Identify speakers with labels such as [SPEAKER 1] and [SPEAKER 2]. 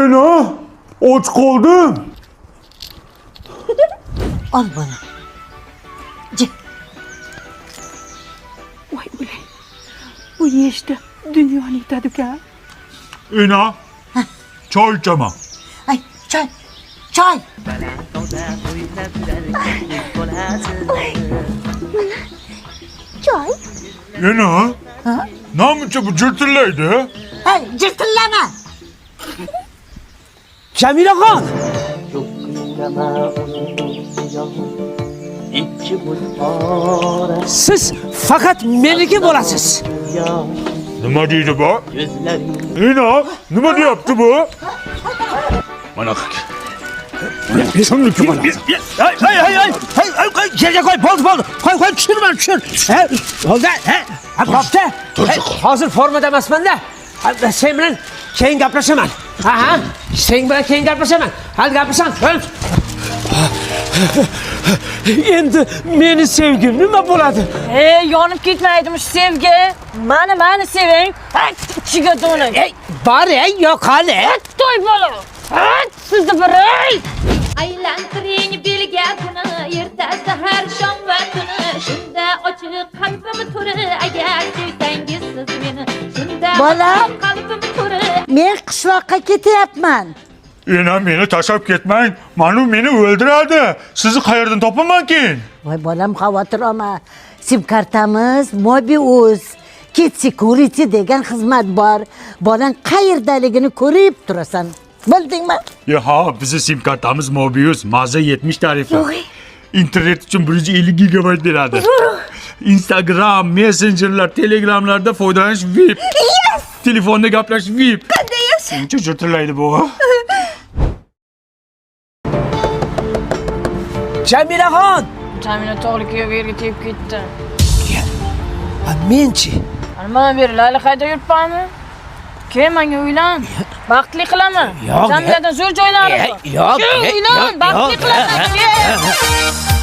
[SPEAKER 1] Ana, och qoldim.
[SPEAKER 2] Al bana. Gel.
[SPEAKER 3] Voy o'lay. Bu yeyishda dunyoni yetadi-ku.
[SPEAKER 1] Ana, choy ichaman.
[SPEAKER 2] Ay, çay. Çay. Çay.
[SPEAKER 1] Ana, namuncha bu jirtillaydi?
[SPEAKER 2] Hey, cırtıllama.
[SPEAKER 4] Jamilaxon! Siz faqat meniki bo'lasiz.
[SPEAKER 1] Nima deydi bu? Ana, nima deyapti bu? Mana shuniki bo'ladi.
[SPEAKER 4] Hey, yerga qo'y, bo'ldi. Qo'y, tushir. Bo'ldi, bo'pti. Hozir formada emasman-da. Sen bilan keyin gaplashaman. Aha, sen bilan keyin gaplashaman. Hali gapirsan, bo'l. Endi meni sevgim nima bo'ladi?
[SPEAKER 3] Yonib ketmaydimiş sevgi. Mani seving. Ichiga do'ning.
[SPEAKER 4] Bor, yo'qoli.
[SPEAKER 3] To'y bola. Sizni biray.
[SPEAKER 5] Aylantiring belga kuni, ertasi har shom va tuni. Shunda ochiq qalbim turi, agar sevsangiz siz meni. Shunda
[SPEAKER 2] Bolam.
[SPEAKER 5] qalbim turi.
[SPEAKER 2] Men qishloqqa ketyapman.
[SPEAKER 1] Ana, meni tashlab ketmang. Mana meni o'ldiradi. Sizni qayerdan topaman keyin?
[SPEAKER 2] Voy bolam, xavotir olma. Sim kartamiz Mobius. Kit Security degan xizmat bor. Bolang qayerdaligini ko'rib turasan. Bildingmi?
[SPEAKER 1] Ha, bizni sim kartamiz Mobius, maza 70 tarifi. İnternet uchun 150 gigabayt beradi. Instagram, Messengerlar, Telegramlarda foydalanish VIP. Telefonda gaplashish VIP. Shuncha jirtillaydi bu.
[SPEAKER 4] Jamilaxon!
[SPEAKER 3] Jamila to'g'ri yerga tegib ketdi.
[SPEAKER 4] Menchi.
[SPEAKER 3] Mana bir Layla qayda yuribmanmi? Keyin menga uylan. Baxtli qilaman.
[SPEAKER 4] Yo'q.
[SPEAKER 3] Jamiladan zo'r joylari bor.
[SPEAKER 4] Yo'q.
[SPEAKER 3] Uylan, baxtli qilaman.